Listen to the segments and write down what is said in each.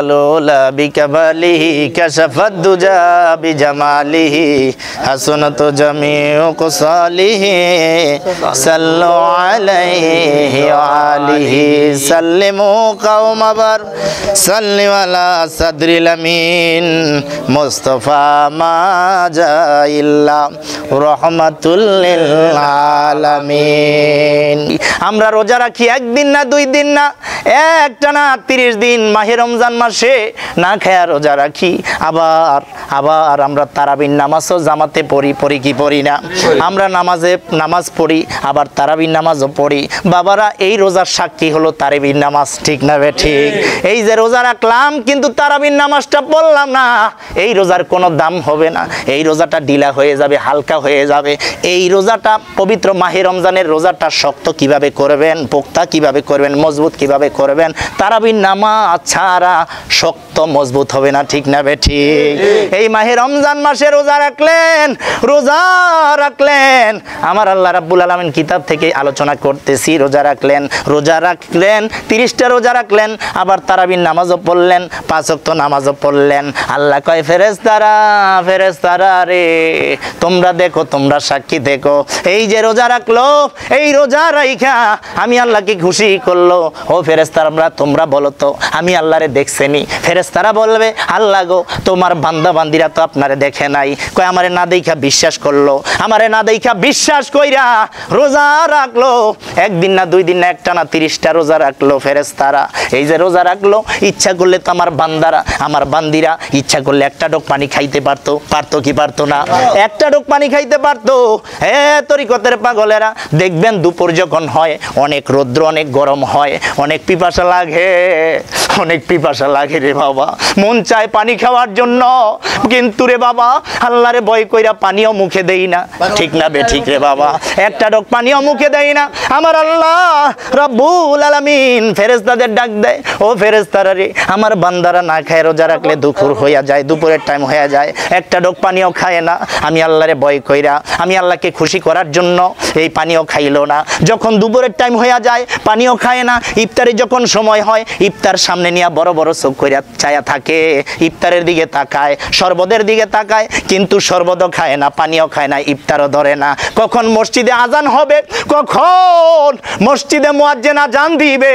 الأولى بكماله كشف الدجى بجماله حسنت جميع خصاله صلوا عليه وآله سلموا قوم بر سلم على صدر الأمين مصطفى ما جاء إلا রহমাতুল লিল আলামিন। আমরা রোজা রাখি একদিন না দুই দিন না, একটানা 30 দিন মাহে রমজান মাসে না খায়া রোজা রাখি। আবার আমরা তারাবির নামাজও জামাতে পড়ি কি পড়ি না? আমরা নামাজ পড়ি, আবার তারাবির নামাজও পড়ি। বাবারা, এই রোজার সাক্ষী হলো তারাবির নামাজ, ঠিক না বে ঠিক? এই যে রোজা রাখলাম কিন্তু তারাবির নামাজটা পড়লাম না, এই রোজার কোনো দাম হবে না। এই রোজাটা ঢিলা হয়ে যাবে, হালকা হয়ে যাবে। এই রোজাটা, পবিত্র মাহে রমজানের রোজাটা শক্ত কিভাবে করবেন, পোক্তা কিভাবে করবেন, মজবুত কিভাবে করবেন? তারাবির নামাজ ছাড়া শক্ত মজবুত হবে না, ঠিক না বে ঠিক? এই মাহে রমজান মাসে রোজা রাখলেন আমার আল্লাহ রাব্বুল আলামিন কিতাব থেকে আলোচনা করতেছি। রোজা রাখলেন 30টা রোজা রাখলেন, আবার তারাবির নামাজও পড়লেন, 5 ওয়াক্ত নামাজও পড়লেন। আল্লাহ কয়, ফেরেশতারা রে, তোমরা দেখো, তোমরা সাক্ষী দেখো, এই যে রোজা রাখলো, এই রোজা রাইখা আমি আল্লাহকে খুশি করলো। ও ফেরেশতারা, তোমরা বলো তো আমি আল্লাহরে দেখছেনি? ফেরেশতারা বলবে, আল্লাহ গো, তোমার বান্দা বান্দিরা তো আপনারে দেখে নাই। কয়, আমারে না দেখা বিশ্বাস করলো, আমারে না দেখা বিশ্বাস কইরা রোজা রাখলো। একদিন না দুই দিন না, একটানা 30টা রোজা রাখলো ফেরেশতারা। এই যে রোজা রাখলো, ইচ্ছা করলে তো আমার বান্দারা, আমার বান্দিরা ইচ্ছা করলে একটা ডোক পানি খাইতে পারতো কি পারতো না? একটা ডোক পানি খাইতে পারতো। তরিকতের পাগলেরা দেখবেন, দুপুর যখন হয়, অনেক রৌদ্র, অনেক গরম হয়, অনেক পিপাসা লাগে রে বাবা, মন চায় পানি খাওয়ার জন্য, কিন্তু রে বাবা আল্লাহরে ভয় কইরা পানিও মুখে দেই না, ঠিক না বে ঠিক রে বাবা? একটা ডক পানিও মুখে দেই না। আমার আল্লাহ রাব্বুল আলামিন ফেরেশতাদের ডাক দেয়, ও ফেরেশতারা রে, আমার বান্দারা না খায় রোজা রাখলে দুপুর হইয়া যায়, দুপুরের টাইম হইয়া যায়, একটা ডক পানিও খায় না। আমি আল্লাহরে ভয় কইরা, আমি আল্লাহকে খুশি করার জন্য এই পানিও খাইলো না। যখন দুপুরের টাইম হইয়া যায়, পানিও খায় না। ইফতারের যখন সময় হয়, ইফতার সামনে নিয়ে বড় বড় চোখ কইরা চায়া থাকে, ইফতারের দিকে তাকায়, শরবতের দিকে তাকায়, কিন্তু শরবতও খায় না, পানিও খায় না, ইফতারও ধরে না। কখন মসজিদে আজান হবে, কখন মসজিদে মুয়াজ্জিন আজান দিবে,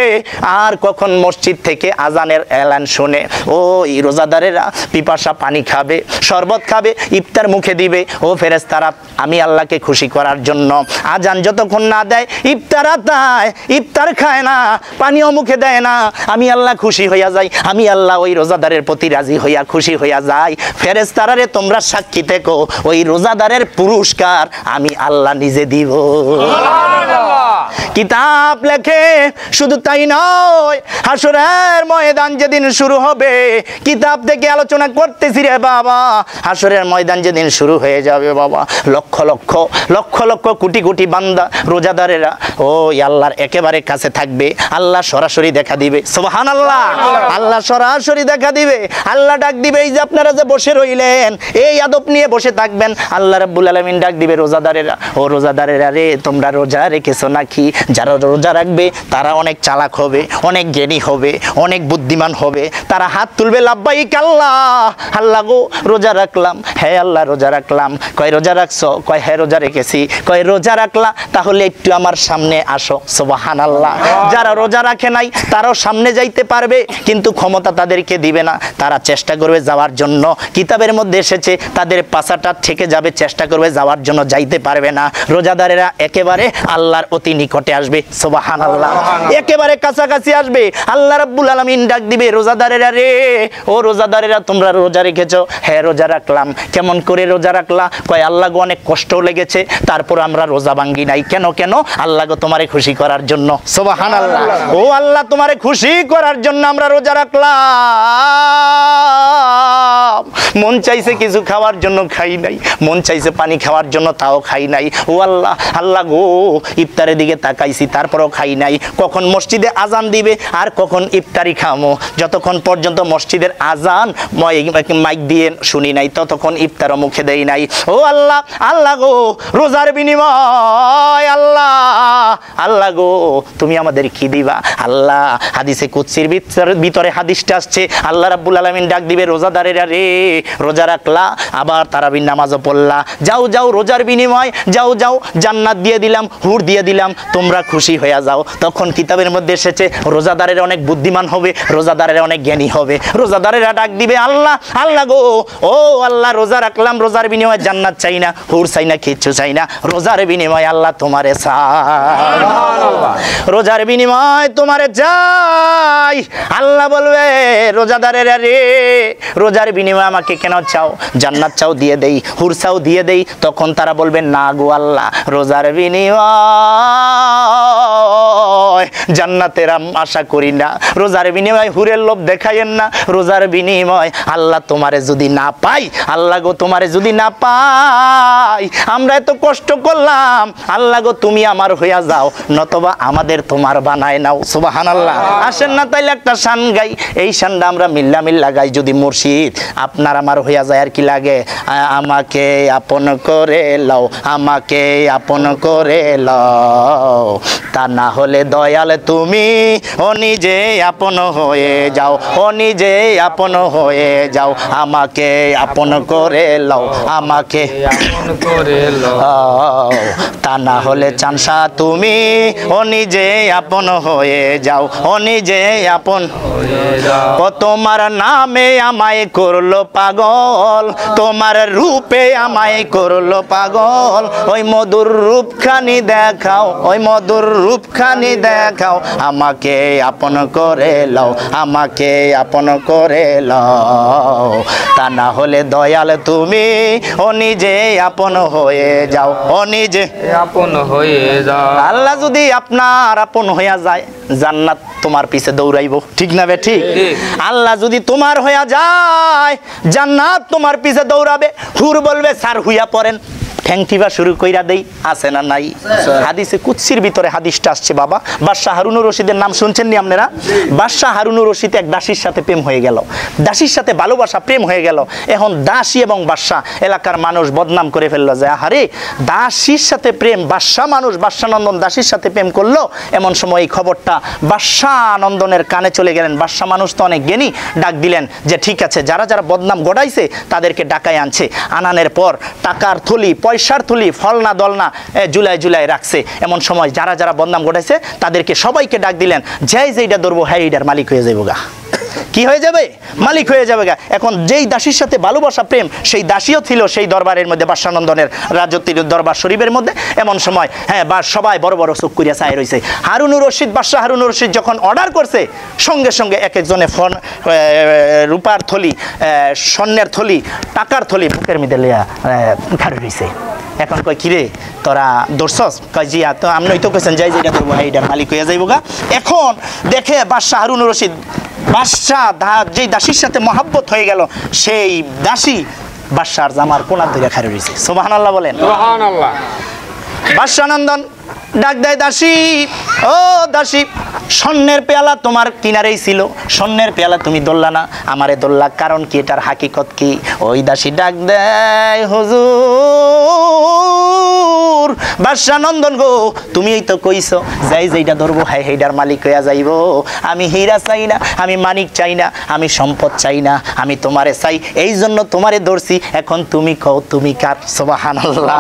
আর কখন মসজিদ থেকে আজানের এলান শুনে ওই রোজাদারেরা পিপাসা পানি খাবে, শরবত খাবে, ইফতার মুখে দিবে। ও ফেরেশতারা, আমি আল্লাহকে খুশি করার জন্য আজান যতক্ষণ না দেয়, ইফতার খায় না, পানিও মুখে দেয় না, আমি আল্লাহ খুশি হইয়া যাই, আমি আল্লাহ ওই রোজাদারের প্রতি রাজি হইয়া খুশি হইয়া যাই। ফেরেশতারা রে, তোমরা সাক্ষী থেকো, ওই রোজাদারের পুরস্কার আমি আল্লাহ নিজে দিব। কিতাব লেখে, শুধু তাই নয়, হাসরের ময়দান যেদিন শুরু হবে, কিতাব থেকে আলোচনা করতেছি রে বাবা, হাসরের ময়দান যেদিন শুরু হয়ে যাবে বাবা, লক্ষ লক্ষ কোটি বান্দা রোজাদারেরা ওই আল্লাহর একেবারে কাছে থাকবে। আল্লাহ সরাসরি দেখা দিবে, সুবহানাল্লাহ। আল্লাহ সরাসরি দেখা দিবে। আল্লাহ ডাক দিবে, এই যে আপনারা যে বসে রইলেন, এই আদব নিয়ে বসে থাকবেন। আল্লাহ রাব্বুল আলামিন ডাক দিবে, রোজাদারেরা, ও রোজাদারেরা রে, তোমরা রোজা রেখেছো নাকি? যারা রোজা রাখবে তারা অনেক চালাক হবে, অনেক জ্ঞানী হবে, অনেক বুদ্ধিমান হবে। তারা হাত তুলবে, লাব্বাইক আল্লাহ, আল্লাহ গো রোজা রাখলাম, হ্যাঁ আল্লাহ রোজা রাখলাম। কয় রোজা রাখছো? কয় হ্যাঁ রোজা রেখেছি। কয় রোজা রাখলা, তাহলে একটু আমার সামনে আসো, সুবহানাল্লাহ। যারা রোজা রাখে নাই তারাও সামনে যাইতে পারবে, কিন্তু ক্ষমতা তাদেরকে দিবে না। তারা চেষ্টা করবে যাওয়ার জন্য, কিতাবের মধ্যে এসেছে তাদের পাছাটা ঠেকে যাবে, চেষ্টা করবে যাওয়ার জন্য, যাইতে পারবে না। রোজাদারেরা একেবারে আল্লাহর অতি নিকটে আসবে, সুবহানাল্লাহ, একেবারে কাছাকাছি আসবে। আল্লাহ রাব্বুল আলামিন ডাক দিবে, রোজাদারেরা রে, ও রোজাদারেরা, তোমরা রোজা রেখেছো? হ্যাঁ রোজা রাখলাম। কেমন করে রোজা রাখলা? কয় আল্লাহ গো অনেক কষ্ট লেগেছে, তারপর আমরা রোজা ভাঙ্গি নাই। কেন? আল্লাহ গো তোমারে খুশি করার জন্য, সুবহানাল্লাহ। ও আল্লাহ, তোমারে খুশি করার জন্য আমরা রোজা রাখলাম। গেলাম, মন চাইছে কিছু খাওয়ার জন্য খাই নাই, মন চাইছে পানি খাওয়ার জন্য তাও খাই নাই। ও আল্লাহ, আল্লাহ গো, ইফতারের দিকে তাকাইছি তারপরও খাই নাই। কখন মসজিদে আজান দিবে আর কখন ইফতারি খামো, যতক্ষণ পর্যন্ত মসজিদের আজান মাইক দিয়ে শুনি নাই ততক্ষণ ইফতারও মুখে দেই নাই। ও আল্লাহ, আল্লাহ গো, রোজার বিনিময় আল্লাহ, আল্লাহ গো তুমি আমাদের কি দিবা? আল্লাহ হাদিসে কুদসির ভিতরে হাদিসটা আসছে, আল্লাহ রাব্বুল আলামিন ডাক দিবে রোজাদারেরা রে, রোজা রাখলা আবার তারাবির নামাজও পড়লা, যাও যাও রোজার বিনিময় যাও যাও, জান্নাত দিয়ে দিলাম, হুর দিয়ে দিলাম, তোমরা খুশি হয়ে যাও। তখন কিতাবের মধ্যে এসেছে রোজাদারেরা অনেক বুদ্ধিমান হবে, রোজাদারেরা অনেক জ্ঞানী হবে। রোজাদারেরা ডাক দিবে আল্লাহ, আল্লাহ গো, ও আল্লাহ রোজা রাখলাম, রোজার বিনিময়ে জান্নাত চাই না, হুর চাই না, কিচ্ছু চাই না, রোজার বিনিময় আল্লাহ তোমারে চাই, রোজার বিনিময় তোমারে চাই। আল্লাহ বলবে রোজাদারেরা রে, রোজার বিনিময়ে আমাকে কেন চাও? জান্নাত চাও দিয়ে দেই, হুর চাও দিয়ে দেই। তখন তারা বলবে না গো আল্লাহ, রোজার বিনিময় জান্নাতের আশা করি না, রোজার বিনিময় হুরের লোভ দেখাইয়েন না, রোজার বিনিময় আল্লাহ তোমারে যদি না পাই, আল্লাহ গো তোমারে যদি না পাই, আমরা এত কষ্ট করলাম, আল্লাহ গো তুমি আমার হইয়া যাও, নতবা আমাদের তোমার বানায় নাও। সুবহানাল্লাহ। আসেন না তাইলে একটা শান গাই, এই শানটা আমরা মিল্লা মিল্লা গাই, যদি মুর্শিদ আপনার আমার হইয়া যায় আর কি লাগে? আমাকে আপন করে লও, আমাকে আপন করে লও, তা না হলে দয়াল তুমি ও নিজে আপন হয়ে যাও, ও নিজে আপন হয়ে যাও, আমাকে আপন করে লও, আমাকে আপন করে লও, তা না হলে চানসা তুমি ও নিজে আপন হয়ে যাও, ও নিজে আপন হয়ে যাও। ও তোমার নামে আমায় করলো পাগল, তোমার রূপে আমায় করলো পাগল, ওই মধুর রূপখানি দেখাও, ওই মধুর রূপখানি দেখাও, আমাকে আপন করে লও, আমাকে আপন করে লও, তা না হলে দয়াল তুমি ও নিজে আপন হয়ে যাও, ও নিজে আপন হয়ে যাও। আল্লাহ যদি আপনার আপন হইয়া যায়, জান্নাত তোমার পিছে দৌড়াইবো, ঠিক না বে ঠিক? আল্লাহ যদি তোমার হইয়া যায়, জান্নাত তোমার পিছে দৌড়াবে, হুর বলবে স্যার হুইয়া পড়েন, ঠ্যাংটিবা শুরু কইরা দেই, আছে না নাই? হাদিসে কুদসির ভিতরে হাদিসটা আসছে বাবা। বাদশাহ হারুনুর রশিদের নাম শুনছেন নি আপনারা? বাদশাহ হারুনুর রশিদ এক দাসীর সাথে প্রেম হয়ে গেল, দাসীর সাথে ভালোবাসা প্রেম হয়ে গেল। এখন দাসী এবং বাদশাহ, এলাকার মানুষ বদনাম করে ফেললো যে আহারে দাসীর সাথে প্রেম, বাদশাহ মানুষ, বাদশাহ নন্দন দাসীর সাথে প্রেম করলো। এমন সময় এই খবরটা বাদশাহ নন্দনের কানে চলে গেলেন। বাদশাহ মানুষ তো অনেক জ্ঞানী, ডাক দিলেন যে ঠিক আছে, যারা যারা বদনাম গড়াইছে তাদেরকে ডাকায় আনছে। আনানের পর টাকার থলি, পয়সার থলি, ফলনা দলনা জুলাই জুলাই রাখছে। এমন সময় যারা যারা বদনাম ঘটাইছে তাদেরকে সবাইকে ডাক দিলেন, যেই যেইটা ধরবো হ্যাঁ এইটার মালিক হয়ে যাবো গা। কি হয়ে যাবে? মালিক হয়ে যাবে গা। এখন যেই দাসীর সাথে ভালোবাসা প্রেম, সেই দাসীও ছিল সেই দরবারের মধ্যে, বাদশানন্দনের রাজত্বের দরবার শরীফের মধ্যে। এমন সময় বা সবাই বড় বড় চোখ করিয়া চাই রয়েছে। হারুনুর রশিদ, বাদশাহ হারুনুর রশিদ যখন অর্ডার করছে, সঙ্গে সঙ্গে এক একজনে রূপার থলি, স্বর্ণের থলি, টাকার থলি বুকের মধ্যে লিয়া খাড়ি রয়েছে। এখন কয় কিরে তোরা দর্শস? কয় জিয়া, তো আপনি তো কেছেন যাই যেটা করবো এইটার মালিক হয়ে যাইব গা। এখন দেখে বাদশাহ হারুনুর রশিদ, বাদশাহ যেই দাসীর সাথে মহাব্বত হয়ে গেল, সেই দাসী বাদশার জামার কোনার ধরে খাড়ি রয়েছে। সুবহানাল্লাহ বলেন। সুবহানাল্লাহ। বাদশাহ নন্দন ডাক দেয়, দাসী ও দাসী, স্বর্ণের পেয়ালা তোমার কিনারেই ছিল, স্বর্ণের পেয়ালা তুমি দোল্লা না, আমারে দোল্লা, কারণ কি, এটার হাকিকত কি? ওই দাসী ডাক দেয়, হুজুর বাদশাহ নন্দন গো, তুমিই তো কইছো যাই যেইটা ধরবো হ্যাঁ সেইটার মালিক হইয়া যাইব। আমি হীরা চাই না, আমি মানিক চাই না, আমি সম্পদ চাই না, আমি তোমারে চাই, এই জন্য তোমারে ধরছি। এখন তুমি কও তুমি কার? সুবহানাল্লাহ।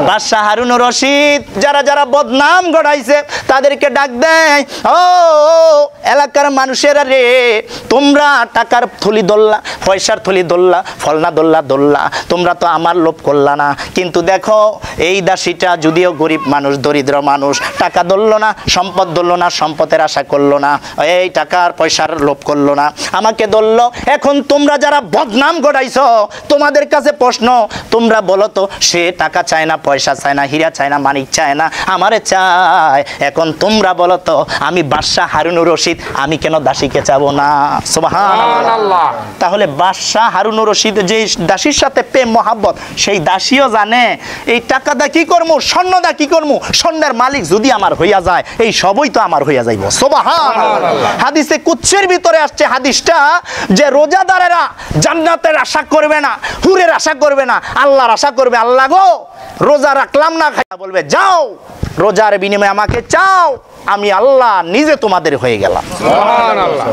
বাদশাহ হারুনুর রশিদ যারা যারা বদনাম গড়াইছে তাদেরকে ডাক দেয়, ও এলাকার মানুষেরা রে, তোমরা টাকার থলি দোল্লা, পয়সার থলি দোল্লা, ফলনা দোল্লা দোল্লা, তোমরা তো আমার লোভ করলা না। কিন্তু দেখো এই দাসীটা যদিও গরিব মানুষ, দরিদ্র মানুষ, টাকা দললো না, সম্পদ দললো না, সম্পদের আশা করলো না, এই টাকার পয়সার লোভ করলো না, আমাকে দললো। এখন তোমরা যারা বদনাম গড়াইছ, তোমাদের কাছে প্রশ্ন, তোমরা বলো তো, সে টাকা চায় না, পয়সা চায় না, হীরা চায় না, মানিক চায় না, আমারে চায়। এখন তোমরা বলো তো আমি বাদশাহ হারুনুর রশিদ আমি কেন দাসীকে চাবো না? সুবহানাল্লাহ। তাহলে বাদশাহ হারুনুর রশিদ যে দাসীর সাথে প্রেম মহাব্বত, সেই দাসীও জানে এই টাকা দা কি করবো, স্বর্ণ দা কি করবো, স্বর্ণের মালিক যদি আমার হইয়া যায় এই সবই তো আমার হইয়া যাইব। সুবহানাল্লাহ। হাদিসে কুদসির ভিতরে আসছে হাদিসটা যে রোজাদারেরা জান্নাতের আশা করবে না, হুরের আশা করবে না, আল্লাহর আশা করবে। আল্লাহ গো রোজা রাখলাম না, খাইয়া বলবে যাও রোজার বিনিময়ে আমাকে চাও, আমি আল্লাহ নিজে তোমাদের হয়ে গেলাম। সুবহানাল্লাহ।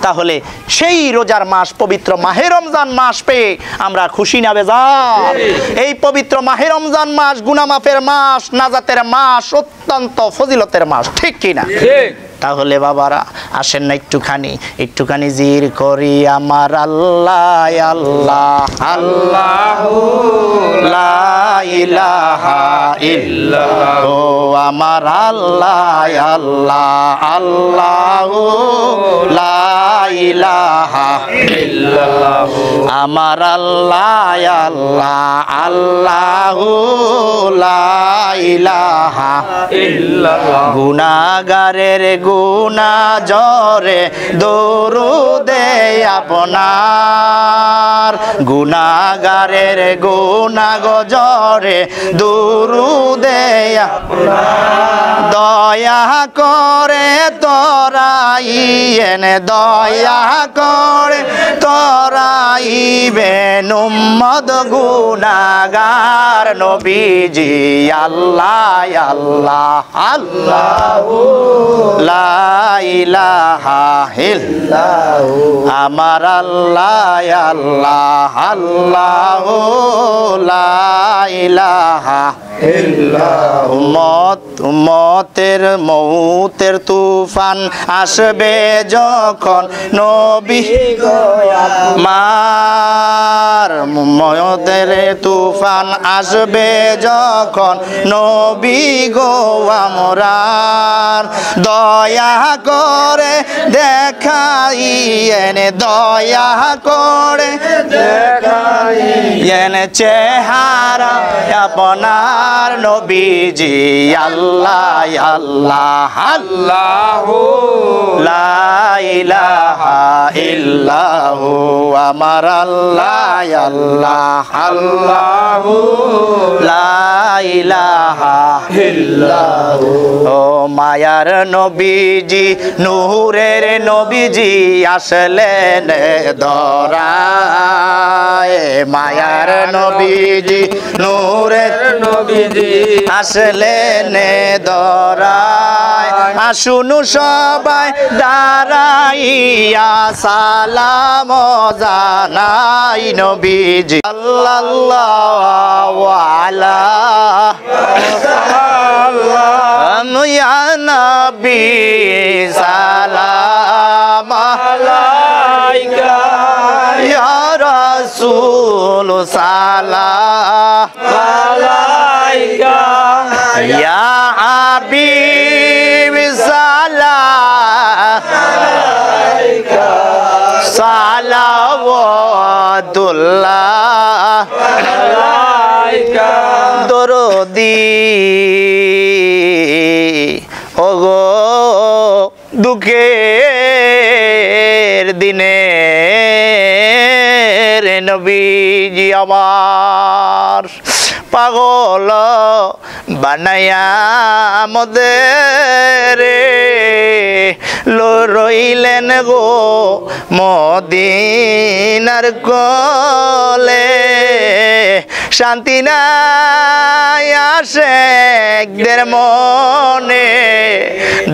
তাহলে সেই রোজার মাস পবিত্র মাহে রমজান মাস পেয়ে আমরা খুশি না বেজার? এই পবিত্র মাহে রমজান মাস গুনাহ মাফের মাস, নাজাতের মাস, অত্যন্ত ফজিলতের মাস, ঠিক কিনা? ঠিক। তাহলে বাবারা আসেন না একটুখানি জিকির করি আমার আল্লাহ আল্লাহ আল্লাহু লা ইলাহা ইল্লাল্লাহ, ও আমার আল্লাহ আল্লাহ আল্লাহু লা ইলাহা ইল্লাল্লাহ, আমার আল্লাহ আল্লাহ আল্লাহু লা ইলাহা ইল্লাল্লাহ। গুনাহগারের গুনা জরে দরুদে আপনার, গুনাহগারের গুনা গজরে দরুদে আপনার, দয়া করে তোরাইয়েন, দয়া করে তোরাইবেন উম্মত গুনাহগার নবীজি আল্লাহ আল্লাহ আল্লাহু লা ইলাহা ইল্লাল্লাহু, আমার আল্লাহ আল্লাহ আল্লাহু লা ইলাহা ইল্লাল্লাহু। উম্মতের মউতের তুফান আসবে যখন নবী গো আমার, মউতের তুফান আসবে যখন নবী গো আমরার, দয়া করে দেখাইয়েন, দয়া করে দেখাইয়েন চেহারা আপনার নবীজি আল্লাহ আল্লাহ আল্লাহু লা ইলাহা ইল্লাহু, আমার আল্লাহ আল্লাহ আল্লাহু লা ইলাহা ইল্লাহু। ও মায়ার নবীজি নূরের নবীজি আসলেন ধরায়, মায়ার নবীজি নূরের নবীজি আসলেন ধরায়, আসুন সবাই দাঁড়াইয়া সালাম জানাই নবীজি সাল্লাল্লাহু আলাইহি ইয়া নবী সালাম আলাইকা, ইয়া রাসূল সালাম আলাইকা, ইয়া হাবিব সালাম আলাইকা, সালাওয়াতুল্লাহ আলাইকা, দরদি ওগো দুঃখের দিনে নবীজি আমার, পাগল বানায়া মোদের রইলেন গো মদিনার কোলে, শান্তি নাই আশেকদের মনে,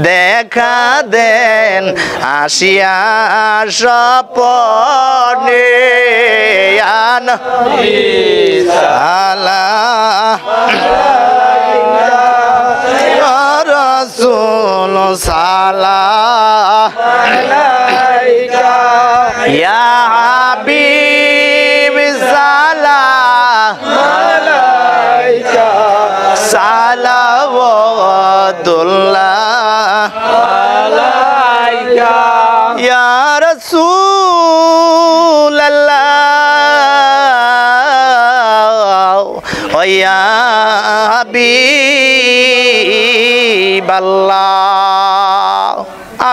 দেখা দেন আসিয়া স্বপনে, আল্লাহ রাসূল সালাম আলাইকা, ইয়া হাবিব সালাম আলাইকা, সালাওয়াতুল্লাহ আলাইকা, ইয়া রাসূলাল্লাহ ওয়া ইয়া হাবিবাল্লাহ।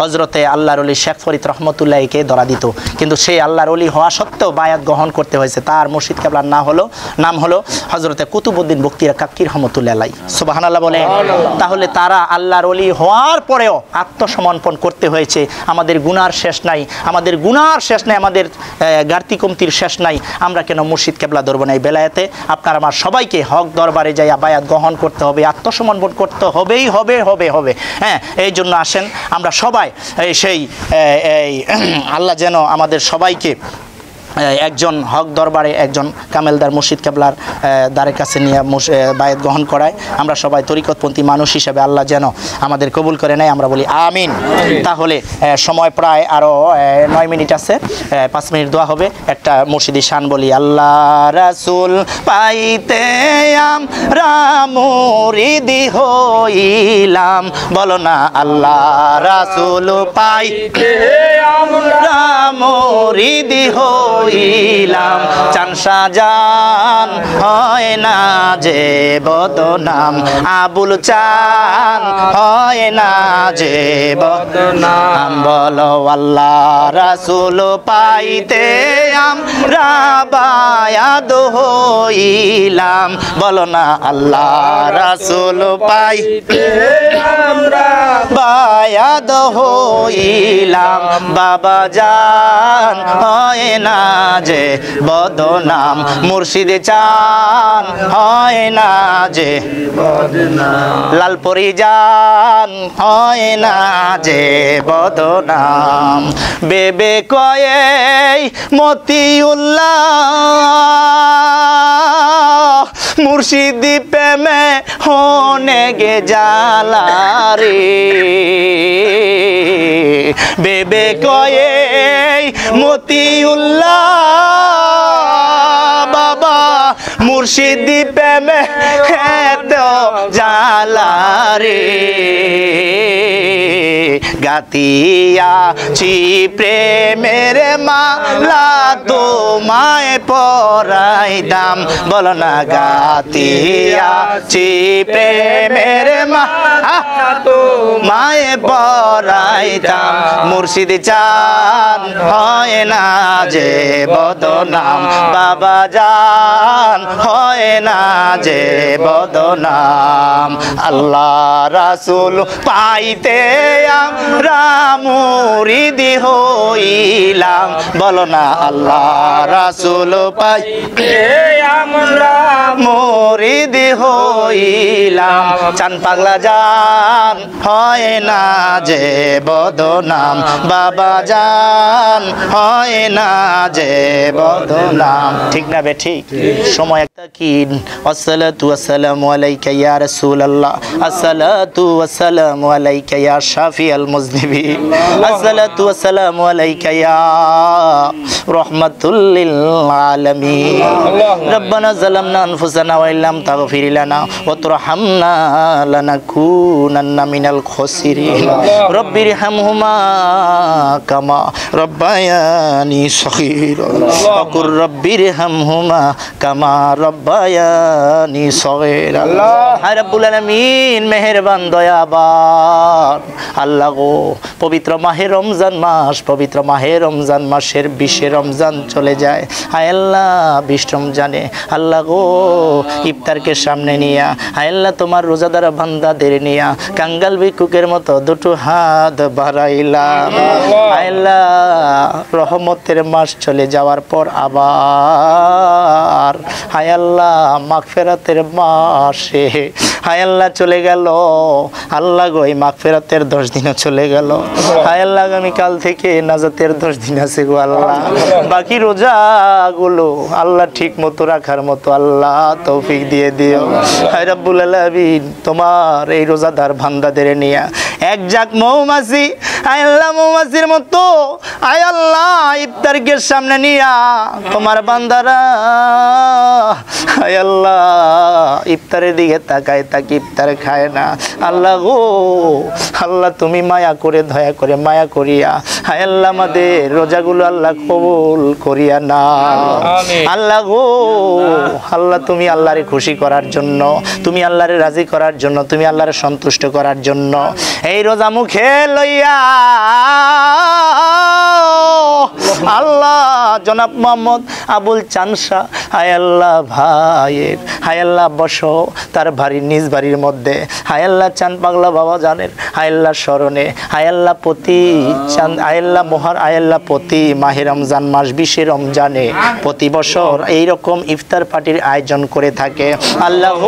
হজরতে আল্লাহর ওলি শেখ ফরিদ রহমতুল্লাহকে ধরা দিত, কিন্তু সেই আল্লাহর ওলি হওয়া সত্ত্বেও বায়াত গ্রহণ করতে হয়েছে। তার মুর্শিদ কেবলার নাম হলো হজরতে কুতুবউদ্দিন বখতিয়ার কাক্কি রহমতুল্লাহ আলাইহি। সুবহানাল্লাহ বলে। তাহলে তারা আল্লাহর ওলি হওয়ার পরেও আত্মসমর্পণ করতে হয়েছে। আমাদের গুনার শেষ নাই, আমাদের গুনার শেষ নাই, আমাদের ঘাটতি কমতির শেষ নাই। আমরা কেন মুর্শিদ কেবলা ধরব না? এই বেলায়েতে আপনার আমার সবাইকে হক দরবারে যাই বায়াত গ্রহণ করতে হবে, আত্মসমর্পণ করতে হবেই হবে। হ্যাঁ, এই জন্য আসেন আমরা সবাই সেই আল্লাহ যেন আমাদের সবাইকে একজন হক দরবারে একজন কামেলদার মুর্শিদ কেবলার দ্বারের কাছে নিয়ে বায়াত গ্রহণ করায়। আমরা সবাই তরিকতপন্থী মানুষ হিসেবে আল্লাহ যেন আমাদের কবুল করে নেয়, আমরা বলি আমিন। তাহলে সময় প্রায় আরও 9 মিনিট আছে, 5 মিনিট দোয়া হবে। একটা মুর্শিদি শান বলি। আল্লাহ রাসূল পাইতে আমরা মুরিদি হইলাম, বলো না আল্লাহ রাসূল পাইতে আমরা মুরিদি হইলাম। চান শাহজাহান হয় না যে বদনাম, আবুল চান হয় না যে বদনাম, বলো আল্লাহ রাসূল পাইতে আমরা বায়াত হইলাম, বলো না আল্লাহ রাসূল পাইতে আমরা বায়াত হইলাম। বাবা জান হয় না যে বদনাম, মুর্শিদ চান হয় না যে বদনাম, লালপরি জান হয় না যে বদনাম। বেবে কয়ে মতিউল্লাহ মুর্শিদি প্রেমে হনে গে জালা রে, বেবে কয়ে মতিউল্লাহ বাবা মুর্শিদি প্রেমে তো জালা রে, গাতিয়াছি প্রেমের মালা তোমায় পরাইদাম, বলো না গাতিয়াছি প্রেমের মালা তোমায় পরাইদাম। মুর্শিদ চান হয় না যে বদনাম, বাবা জান হয় না যে বদনাম। আল্লাহ রাসূল পাইতে আমরা মুরিদি হইলাম, বলো না আল্লাহ রাসূল পাইতে আমরা মুরিদি হইলাম। চান পাগলা জান হয় না যে বদনাম, বাবা জান হয় না যে বদনাম। ঠিক না বে ঠিক? সময় একটা কি। আসসালাতু ওয়াসসালামু আলাইকা ইয়া রাসূলুল্লাহ, আসসালাতু ওয়াসসালামু আলাইকা ইয়া শাফিআল মুযনিবিন, আসসালাতু ওয়াসসালামু আলাইকা ইয়া রাহমাতুল লিল আলামিন। রব্বানা যালামনা আনফুসানা ওয়া ইল্লাম তাগফির লানা ওয়া তুরহামনা লানাকুনান্না মিনাল খাসিরিন। রব্বিরহামহুমা কামা রব্বায়ানি সগীরা ওয়া কুর রব্বিরহামহুমা কামা রব্বায়ানি সগীরা। হায় রব্বুল আলামিন, মেহেরবান দয়াবান আল্লাহ গো, পবিত্র মাহে রমজান মাস, পবিত্র মাহে রমজান মাসের 20 রমজান চলে যায়। হায় আল্লাহ 20 রমজানে আল্লাহ গো ইফতারকে সামনে নিয়া, হায় আল্লাহ তোমার রোজাদার বান্দাদের নিয়া কাঙ্গাল ভিক্ষুকের মতো দুটো হাত বাড়াইলাম। হায় আল্লাহ রহমতের মাস চলে যাওয়ার পর আবার হায় আল্লাহ মাগফিরাতের মাসে হায় আল্লাহ চলে গেল। আল্লাহ গো এই মাগফিরাতের 10 দিনও চলে গেল। হায় আল্লাহ আগামীকাল থেকে নাজাতের 10 দিন আছে গো আল্লাহ। বাকি রোজাগুলো আল্লাহ ঠিক মতো রাখার মতো আল্লাহ তৌফিক দিয়ে দিও। হায় রব্বুল আলামিন, তোমার এই রোজাদার বান্দাদের নিয়ে এক জাক মৌমাছি হায় আল্লাহ মৌমাছির মতো হায় আল্লাহ ইফতারকে সামনে নিয়া তোমার বান্দারা হায় আল্লাহ ইফতারের দিকে তাকায় থাকি ইফতার খায় না। আল্লাহ গো আল্লাহ তুমি মায়া করে দয়া করে মায়া করিয়া হায় আল্লাহ আমাদের রোজাগুলো আল্লাহ কবুল করিয়া না। আল্লাহ গো আল্লাহ তুমি আল্লাহরে খুশি করার জন্য, তুমি আল্লাহরে রাজি করার জন্য, তুমি আল্লাহরে সন্তুষ্ট করার জন্য এই রোজা মুখে লইয়া আল্লাহ জনাব মোহাম্মদ আবুল চানসা হায় আল্লাহ ভাইয়ের হায় আল্লাহ বসো তার বাড়ির নিজ বাড়ির মধ্যে হায় আল্লাহ চান পাগলা বাবা জানের হায় আল্লাহ স্মরণে হায় আল্লাহ প্রতি চান হায় আল্লাহ মোহর হায় আল্লাহ প্রতি মাহে রমজান মাস 20 রমজানে প্রতি বছর এইরকম ইফতার পার্টির আয়োজন করে থাকে। আল্লাহ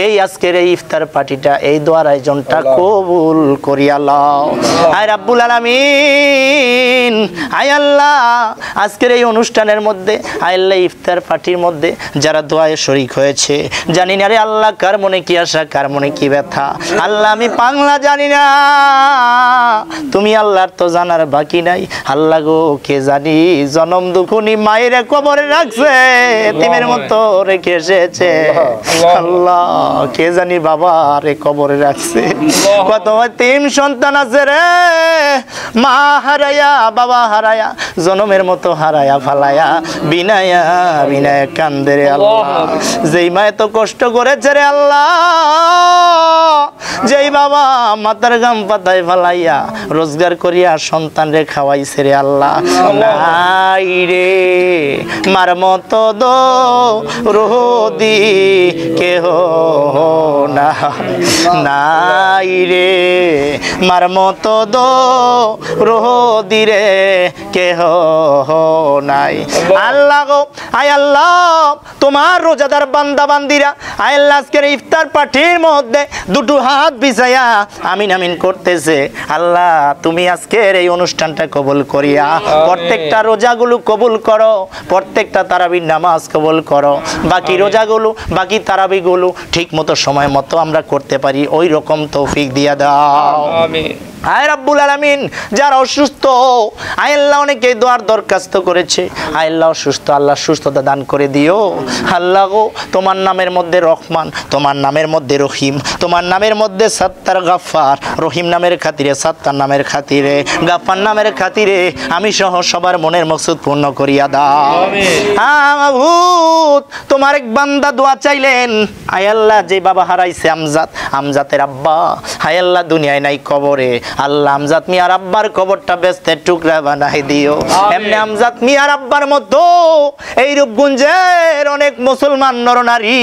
এই আজকের এই ইফতার পার্টিটা এই দোয়ার আয়োজনটা কবুল করিয়া লও আয় রাব্বুল আলামিন। আয় আল্লাহ আজকের এই অনুষ্ঠানের মধ্যে আয় আল্লাহ ইফতার পার্টির মধ্যে যারা দোয়ায় শরীক হয়েছে জানি না রে আল্লাহ কার মনে কি আশা কার মনে কি ব্যথা আল্লাহ আমি পাগলা জানি না, তুমি আল্লাহর তো জানার বাকি নাই। আল্লাহ গো কে জানি জনম দুখুনি মায়ের কবরে রাখছে এতিমের মতো রেখে এসেছে। আল্লাহ কে জানি বাবা রে কবরে রাখছে, কত তিন সন্তান আছে রে মা হারায়া বাবা হারায়া জনমের মতো হারায়া ফালায়া বিনায়া বিনায়া কান্দে রে আল্লাহ। যেই মা এত কষ্ট করেছে রে আল্লাহ, যেই বাবা মাথার গাম পাতায় ফালাইয়া রোজগার করিয়া সন্তান রে খাওয়াইছে রে আল্লাহ, নাই রে মার মতো দো রোদি কেহ না, নাই রে মার মতো দো রোদি রে কেহ নাই। আল্লাহ গো আয় আল্লাহ তোমার রোজাদার বান্দা বান্দিরা আয় আল্লাহ আজকের ইফতার পার্টির মধ্যে দুটো হাত বিছাইয়া আমিন আমিন করতেছে। আল্লাহ তুমি আজকের এই অনুষ্ঠানটা কবুল করিয়া প্রত্যেকটা রোজাগুলো কবুল করো, প্রত্যেকটা তারাবির নামাজ কবুল করো, বাকি রোজাগুলো বাকি তারাবিগুলো ঠিক মতো সময় মতো আমরা করতে পারি ওই রকম তৌফিক দিয়া দাও আমিন। আয় রাব্বুল আলামিন যারা অসুস্থ আয় আল্লাহ অনেকে দোয়ার দরখাস্ত করেছে আয় আল্লাহ অসুস্থ আল্লাহ সুস্থতা দান করে দিও। আল্লাহ গো তোমার নামের মধ্যে রহমান, তোমার নামের মধ্যে রহিম, তোমার নামের মধ্যে সত্তার গাফফার, রহিম নামের খাতিরে সত্তার নামের খাতিরে গাফফার নামের খাতিরে আমি সহ সবার মনের মকসুদ পূর্ণ করিয়া দাও আমিন। তোমার এক বান্দা দোয়া চাইলেন আয় আল্লাহ যে বাবা হারাইছে আমজাদ, আমজাতের আব্বা আয় আল্লাহ দুনিয়ায় নাই কবরে, আল্লাহ আমজাদ মিয়ার আব্বার কবরটা বেস্তের টুকরা বানাই দিও। এমনি আমজাদ মিয়ার আব্বার মতো এই রূপগঞ্জের অনেক মুসলমান নরনারী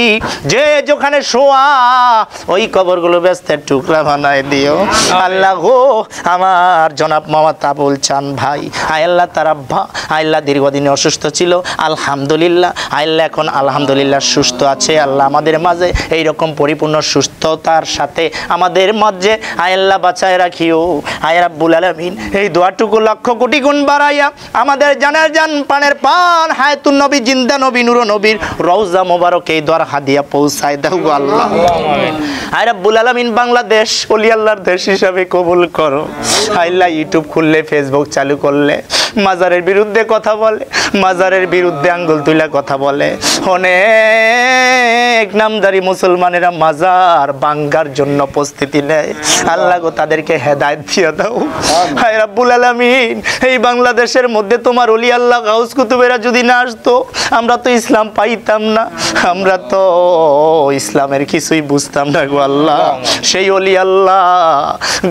যে যেখানে শোয়া ওই কবরগুলো বেস্তের টুকরা বানাই দিও। আল্লাহ গো আমার জনাব মোহাম্মদ আবুল চান ভাই আয় আল্লাহ তার আব্বা আয় আল্লাহ দীর্ঘদিনে অসুস্থ ছিল, আলহামদুলিল্লাহ আয় আল্লাহ এখন আলহামদুলিল্লাহ সুস্থ আছে। আল্লাহ আমাদের মাঝে এইরকম পরিপূর্ণ সুস্থতার সাথে আমাদের মাঝে আয় আল্লাহ বাঁচায় রাখিও আয় রাব্বুল আলামিন। এই দোয়াটুকু লক্ষ কোটি গুণ বাড়াইয়া আমাদের জানের জান পানের পান হায়াতুন নবী জিন্দা নবী নূর নবীর রওজা মোবারক এই দোয়ার হাদিয়া পৌঁছায় দাও গো আল্লাহ আমিন। আয় রাব্বুল আলামিন বাংলাদেশ ওলি আল্লাহর দেশ হিসাবে কবুল করো। আল্লাহ ইউটিউব খুললে ফেসবুক চালু করলে মাজারের বিরুদ্ধে কথা বলে, মাজারের বিরুদ্ধে আঙ্গুল তুলে কথা বলে, অনেক নামদারি মুসলমানেরা মাজার ভাঙ্গার জন্য প্রস্তুতি নেয়। আল্লাহ গো তাদেরকে হেদায়েত দিয়ে দাও হায় রাব্বুল আলামিন। এই বাংলাদেশের মধ্যে তোমার ওলি আল্লাহ গাউস কুতুবেরা যদি না আসতো আমরা তো ইসলাম পাইতাম না, আমরা তো ইসলামের কিছুই বুঝতাম না গো আল্লাহ। সেই ওলি আল্লাহ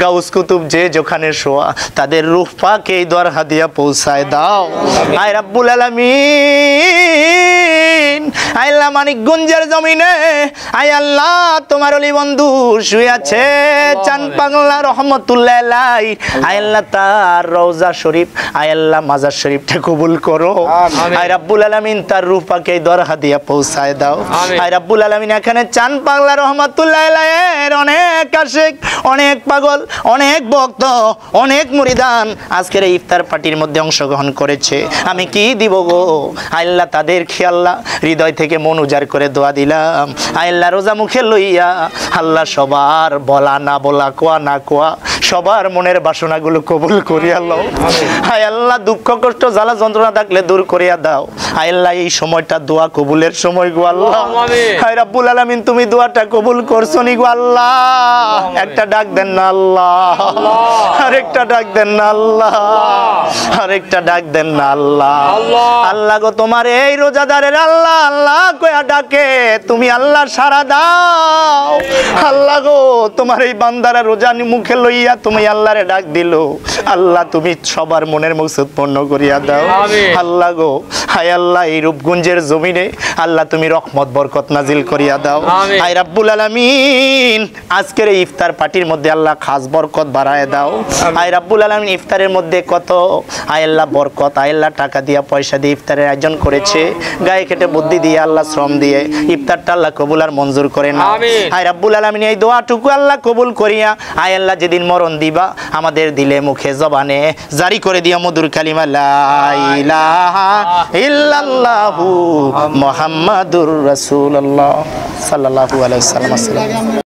গাউস কুতুব যে যেখানে শোয়া তাদের রূহ পাকে এই দোয়ার হাদিয়া পৌঁছায় দাও আয় রাব্বুল আলামিন। আয় আল্লাহ মানিকগঞ্জের জমিনে আয় আল্লাহ তোমার ওলি বন্ধু শুয়ে আছে চান পাগলা রহমতুল্লাহ আলাইহি আয় আল্লাহ তার রওজা শরীফ আয় আল্লাহ মাজার শরীফটা কবুল করো আয় রাব্বুল আলামিন। তার রূহ পাকে এই দোয়ার হাদিয়া পৌঁছায় দাও আয় রাব্বুল আলামিন। এখানে চান পাগলা রহমতুল্লাহ আলাইহির অনেক আশিক অনেক পাগল অনেক ভক্ত অনেক মুরিদান আজকের এই ইফতার পার্টির মধ্যে অংশগ্রহণ করেছে। আমি কি দিব গো আল্লাহ তাদের খেয়াল্লাহ হৃদয় থেকে থেকে মন উজাড় করে দোয়া দিলাম। আল্লাহ রোজা মুখে লইয়া আল্লাহ সবার বলা না বলা, কোয়া না কোয়া, সবার মনের বাসনাগুলো কবুল করিয়া লও। হায় আল্লাহ, দুঃখ কষ্ট জ্বালা যন্ত্রণা থাকলে দূর করিয়া দাও। হায় আল্লাহ, এই সময়টা দোয়া কবুলের সময় গো আল্লাহ। হায় রাব্বুল আলামিন, তুমি দোয়াটা কবুল করছো নি গো আল্লাহ। একটা ডাক দেন না আল্লাহ, আরেকটা ডাক দেন না আল্লাহ, আরেকটা ডাক দেন না আল্লাহ। আল্লাহ গো, তোমার এই রোজাদারের আল্লাহ আল্লাহ কয়া ডাকে তুমি আল্লাহ সাড়া দাও। আল্লাহ গো, তোমার এই বান্দারা রোজা মুখে লইয়া তুমি আল্লাহরে ডাক দিল। আল্লাহ, তুমি সবার মনের মকসদ পূর্ণ করিয়া দাও। আল্লাহ গো, হায় আল্লাহ, এই রূপগঞ্জের জমিনে আল্লাহ তুমি রহমত বরকত নাজিল করিয়া দাও। হায় রাব্বুল আলামিন, আজকের এই ইফতার পার্টির মধ্যে আল্লাহ খাস বরকত বাড়ায় দাও। হায় রাব্বুল আলামিন, ইফতারের মধ্যে কত হায় আল্লাহ বরকত, হায় আল্লাহ টাকা দিয়া পয়সা দিয়ে ইফতারের আয়োজন করেছে, গায়ে খেটে বুদ্ধি দিয়ে আল্লাহ শ্রম দিয়ে ইফতারটা আল্লাহ কবুল আর মঞ্জুর করে না। হায় রাব্বুল আলামিন, এই দোয়াটুকু আল্লাহ কবুল করিয়া হায় আল্লাহ যেদিন মরণ দিবা আমাদের দিলে মুখে জবানে জারি করে দিয়া মধুর কালিমা লা ইলাহা ইল্লাল্লাহু মুহাম্মাদুর রাসূলুল্লাহ সাল্লাল্লাহু আলাইহি ওয়াসাল্লাম।